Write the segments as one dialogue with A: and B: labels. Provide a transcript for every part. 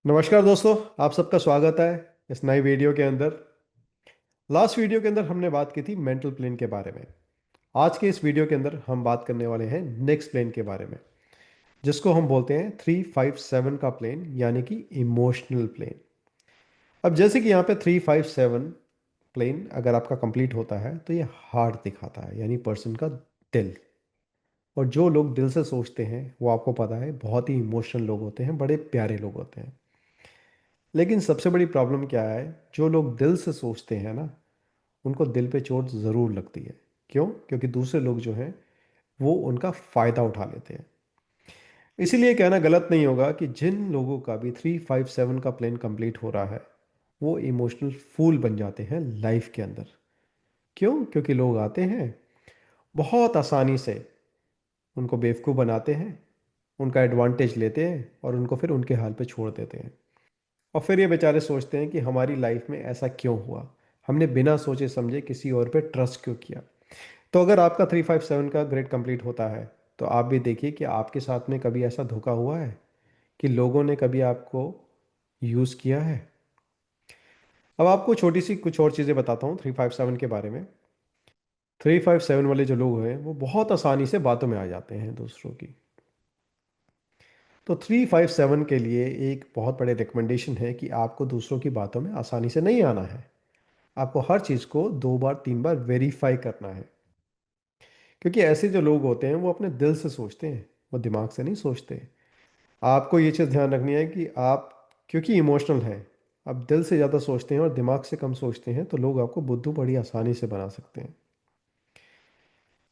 A: नमस्कार दोस्तों। आप सबका स्वागत है इस नई वीडियो के अंदर। लास्ट वीडियो के अंदर हमने बात की थी मेंटल प्लेन के बारे में। आज के इस वीडियो के अंदर हम बात करने वाले हैं नेक्स्ट प्लेन के बारे में, जिसको हम बोलते हैं 357 का प्लेन, यानी कि इमोशनल प्लेन। अब जैसे कि यहाँ पे 357 प्लेन अगर आपका कंप्लीट होता है तो ये हार्ट दिखाता है, यानी पर्सन का दिल। और जो लोग दिल से सोचते हैं वो आपको पता है बहुत ही इमोशनल लोग होते हैं, बड़े प्यारे लोग होते हैं। लेकिन सबसे बड़ी प्रॉब्लम क्या है, जो लोग दिल से सोचते हैं ना, उनको दिल पे चोट ज़रूर लगती है। क्यों? क्योंकि दूसरे लोग जो हैं वो उनका फ़ायदा उठा लेते हैं। इसीलिए कहना गलत नहीं होगा कि जिन लोगों का भी 357 का प्लान कंप्लीट हो रहा है वो इमोशनल फूल बन जाते हैं लाइफ के अंदर। क्यों? क्योंकि लोग आते हैं, बहुत आसानी से उनको बेवकूफ़ बनाते हैं, उनका एडवांटेज लेते हैं और उनको फिर उनके हाल पे छोड़ देते हैं। और फिर ये बेचारे सोचते हैं कि हमारी लाइफ में ऐसा क्यों हुआ, हमने बिना सोचे समझे किसी और पे ट्रस्ट क्यों किया। तो अगर आपका 357 का ग्रेड कंप्लीट होता है तो आप भी देखिए कि आपके साथ में कभी ऐसा धोखा हुआ है कि लोगों ने कभी आपको यूज़ किया है। अब आपको छोटी सी कुछ और चीज़ें बताता हूँ 357 के बारे में। 357 वाले जो लोग हैं वो बहुत आसानी से बातों में आ जाते हैं दूसरों की। तो 357 के लिए एक बहुत बड़े रिकमेंडेशन है कि आपको दूसरों की बातों में आसानी से नहीं आना है। आपको हर चीज़ को 2 बार 3 बार वेरीफाई करना है। क्योंकि ऐसे जो लोग होते हैं वो अपने दिल से सोचते हैं, वो दिमाग से नहीं सोचते। आपको ये चीज़ ध्यान रखनी है कि आप, क्योंकि इमोशनल हैं, आप दिल से ज़्यादा सोचते हैं और दिमाग से कम सोचते हैं तो लोग आपको बुद्धू बड़ी आसानी से बना सकते हैं।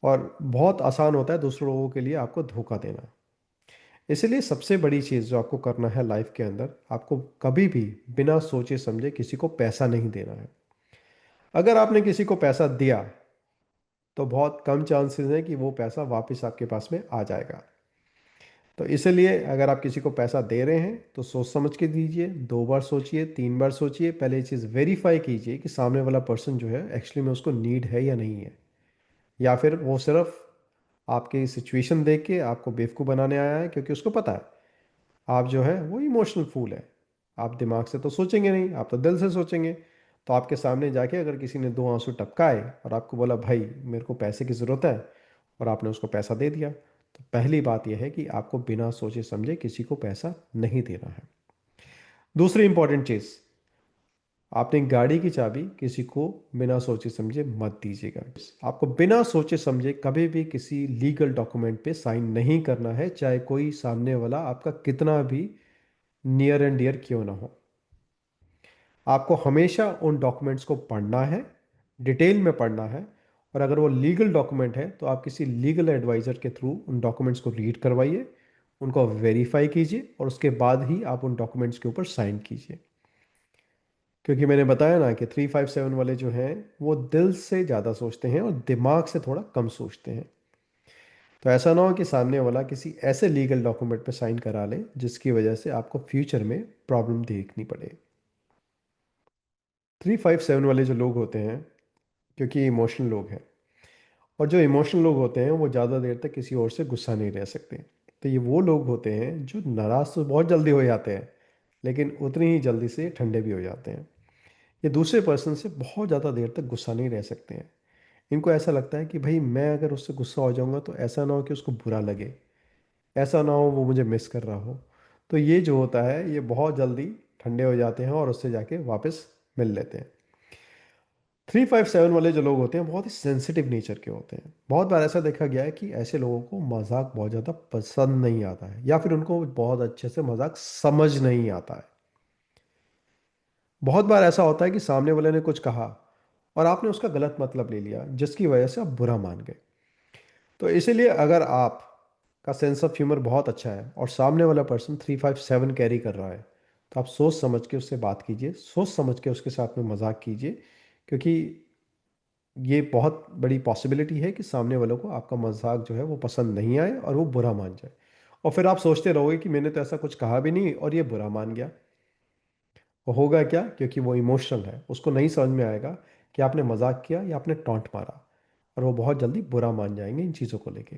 A: और बहुत आसान होता है दूसरों लोगों के लिए आपको धोखा देना। इसलिए सबसे बड़ी चीज़ जो आपको करना है लाइफ के अंदर, आपको कभी भी बिना सोचे समझे किसी को पैसा नहीं देना है। अगर आपने किसी को पैसा दिया तो बहुत कम चांसेस हैं कि वो पैसा वापस आपके पास में आ जाएगा। तो इसलिए अगर आप किसी को पैसा दे रहे हैं तो सोच समझ के दीजिए, 2 बार सोचिए, 3 बार सोचिए। पहले ये चीज़ वेरीफाई कीजिए कि सामने वाला पर्सन जो है एक्चुअली में उसको नीड है या नहीं है, या फिर वो सिर्फ आपकी सिचुएशन देख के आपको बेवकूफ़ बनाने आया है, क्योंकि उसको पता है आप जो है वो इमोशनल फूल है। आप दिमाग से तो सोचेंगे नहीं, आप तो दिल से सोचेंगे। तो आपके सामने जाके अगर किसी ने 2 आंसू टपकाए और आपको बोला भाई मेरे को पैसे की ज़रूरत है, और आपने उसको पैसा दे दिया, तो पहली बात यह है कि आपको बिना सोचे समझे किसी को पैसा नहीं देना है। दूसरी इंपॉर्टेंट चीज़, आपने गाड़ी की चाबी किसी को बिना सोचे समझे मत दीजिएगा। आपको बिना सोचे समझे कभी भी किसी लीगल डॉक्यूमेंट पे साइन नहीं करना है, चाहे कोई सामने वाला आपका कितना भी नियर एंड डियर क्यों ना हो। आपको हमेशा उन डॉक्यूमेंट्स को पढ़ना है, डिटेल में पढ़ना है। और अगर वो लीगल डॉक्यूमेंट है तो आप किसी लीगल एडवाइज़र के थ्रू उन डॉक्यूमेंट्स को रीड करवाइए, उनको वेरीफाई कीजिए और उसके बाद ही आप उन डॉक्यूमेंट्स के ऊपर साइन कीजिए। क्योंकि मैंने बताया ना कि 357 वाले जो हैं वो दिल से ज़्यादा सोचते हैं और दिमाग से थोड़ा कम सोचते हैं। तो ऐसा ना हो कि सामने वाला किसी ऐसे लीगल डॉक्यूमेंट पे साइन करा ले जिसकी वजह से आपको फ्यूचर में प्रॉब्लम देखनी पड़े। 357 वाले जो लोग होते हैं, क्योंकि इमोशनल लोग हैं, और जो इमोशनल लोग होते हैं वो ज़्यादा देर तक किसी और से गुस्सा नहीं रह सकते। तो ये वो लोग होते हैं जो नाराज़ तो बहुत जल्दी हो जाते हैं, लेकिन उतनी ही जल्दी से ठंडे भी हो जाते हैं। ये दूसरे पर्सन से बहुत ज़्यादा देर तक गुस्सा नहीं रह सकते हैं। इनको ऐसा लगता है कि भाई मैं अगर उससे गुस्सा हो जाऊंगा तो ऐसा ना हो कि उसको बुरा लगे, ऐसा ना हो वो मुझे मिस कर रहा हो। तो ये जो होता है ये बहुत जल्दी ठंडे हो जाते हैं और उससे जाके वापस मिल लेते हैं। 357 वाले जो लोग होते हैं बहुत ही सेंसिटिव नेचर के होते हैं। बहुत बार ऐसा देखा गया है कि ऐसे लोगों को मजाक बहुत ज़्यादा पसंद नहीं आता है, या फिर उनको बहुत अच्छे से मजाक समझ नहीं आता है। बहुत बार ऐसा होता है कि सामने वाले ने कुछ कहा और आपने उसका गलत मतलब ले लिया, जिसकी वजह से आप बुरा मान गए। तो इसीलिए अगर आप का सेंस ऑफ ह्यूमर बहुत अच्छा है और सामने वाला पर्सन 357 कैरी कर रहा है, तो आप सोच समझ के उससे बात कीजिए, सोच समझ के उसके साथ में मजाक कीजिए। क्योंकि ये बहुत बड़ी पॉसिबिलिटी है कि सामने वालों को आपका मजाक जो है वो पसंद नहीं आए और वो बुरा मान जाए। और फिर आप सोचते रहोगे कि मैंने तो ऐसा कुछ कहा भी नहीं और ये बुरा मान गया। वो होगा क्या? क्योंकि वो इमोशनल है, उसको नहीं समझ में आएगा कि आपने मजाक किया या आपने टॉन्ट मारा, और वो बहुत जल्दी बुरा मान जाएंगे इन चीज़ों को लेके।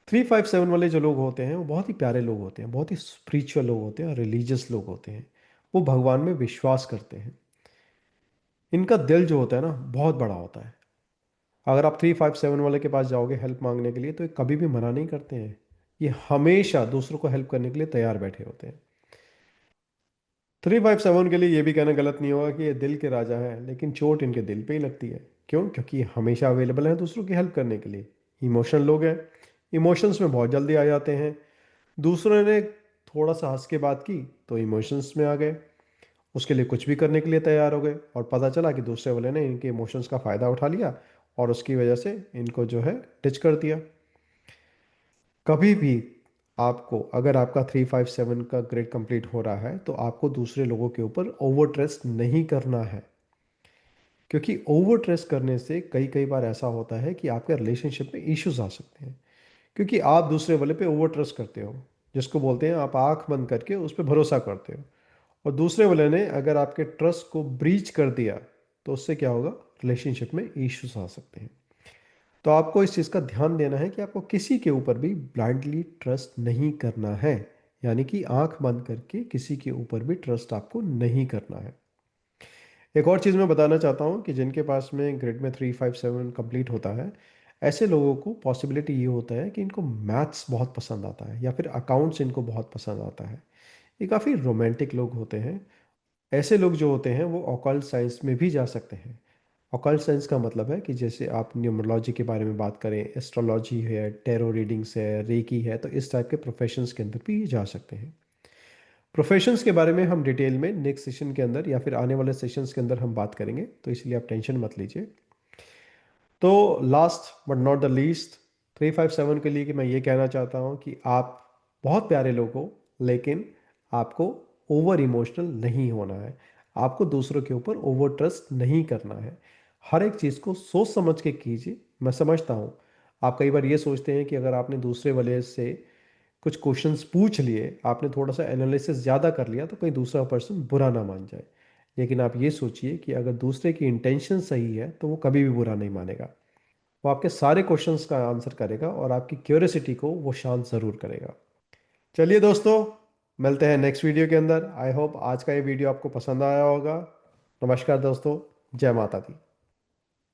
A: 357 वाले जो लोग होते हैं वो बहुत ही प्यारे लोग होते हैं, बहुत ही स्पिरिचुअल लोग होते हैं और रिलीजियस लोग होते हैं। वो भगवान में विश्वास करते हैं। इनका दिल जो होता है ना बहुत बड़ा होता है। अगर आप 357 वाले के पास जाओगे हेल्प मांगने के लिए तो ये कभी भी मना नहीं करते हैं। ये हमेशा दूसरों को हेल्प करने के लिए तैयार बैठे होते हैं। 357 के लिए ये भी कहना गलत नहीं होगा कि ये दिल के राजा हैं, लेकिन चोट इनके दिल पे ही लगती है। क्यों? क्योंकि ये हमेशा अवेलेबल हैं दूसरों की हेल्प करने के लिए। इमोशनल लोग हैं, इमोशंस में बहुत जल्दी आ जाते हैं। दूसरों ने थोड़ा सा हंस के बात की तो इमोशंस में आ गए, उसके लिए कुछ भी करने के लिए तैयार हो गए, और पता चला कि दूसरे वाले ने इनके इमोशंस का फ़ायदा उठा लिया और उसकी वजह से इनको जो है डिच कर दिया। कभी भी आपको, अगर आपका 357 का ग्रेड कंप्लीट हो रहा है, तो आपको दूसरे लोगों के ऊपर ओवर ट्रस्ट नहीं करना है। क्योंकि ओवर ट्रस्ट करने से कई कई बार ऐसा होता है कि आपके रिलेशनशिप में इश्यूज आ सकते हैं। क्योंकि आप दूसरे वाले पे ओवर ट्रस्ट करते हो, जिसको बोलते हैं आप आंख बंद करके उस पर भरोसा करते हो, और दूसरे वाले ने अगर आपके ट्रस्ट को ब्रीच कर दिया तो उससे क्या होगा? रिलेशनशिप में इश्यूज आ सकते हैं। तो आपको इस चीज़ का ध्यान देना है कि आपको किसी के ऊपर भी ब्लाइंडली ट्रस्ट नहीं करना है। यानी कि आंख बंद करके किसी के ऊपर भी ट्रस्ट आपको नहीं करना है। एक और चीज़ मैं बताना चाहता हूँ कि जिनके पास में ग्रेड में 357 कंप्लीट होता है, ऐसे लोगों को पॉसिबिलिटी ये होता है कि इनको मैथ्स बहुत पसंद आता है या फिर अकाउंट्स इनको बहुत पसंद आता है। ये काफ़ी रोमांटिक लोग होते हैं। ऐसे लोग जो होते हैं वो ऑकल्ट साइंस में भी जा सकते हैं। ऑकल्ट साइंस का मतलब है कि जैसे आप न्यूमरोलॉजी के बारे में बात करें, एस्ट्रोलॉजी है, टैरो रीडिंग्स है, रेकी है, तो इस टाइप के प्रोफेशंस के अंदर भी जा सकते हैं। प्रोफेशंस के बारे में हम डिटेल में नेक्स्ट सेशन के अंदर या फिर आने वाले सेशंस के अंदर हम बात करेंगे, तो इसलिए आप टेंशन मत लीजिए। तो last but not the least, 357 के लिए कि मैं ये कहना चाहता हूँ कि आप बहुत प्यारे लोग हो, लेकिन आपको ओवर इमोशनल नहीं होना है। आपको दूसरों के ऊपर ओवर ट्रस्ट नहीं करना है। हर एक चीज़ को सोच समझ के कीजिए। मैं समझता हूँ आप कई बार ये सोचते हैं कि अगर आपने दूसरे वाले से कुछ क्वेश्चंस पूछ लिए, आपने थोड़ा सा एनालिसिस ज़्यादा कर लिया, तो कहीं दूसरा पर्सन बुरा ना मान जाए। लेकिन आप ये सोचिए कि अगर दूसरे की इंटेंशन सही है तो वो कभी भी बुरा नहीं मानेगा। वो आपके सारे क्वेश्चंस का आंसर करेगा और आपकी क्यूरियोसिटी को वो शांत ज़रूर करेगा। चलिए दोस्तों, मिलते हैं नेक्स्ट वीडियो के अंदर। आई होप आज का ये वीडियो आपको पसंद आया होगा। नमस्कार दोस्तों, जय माता दी।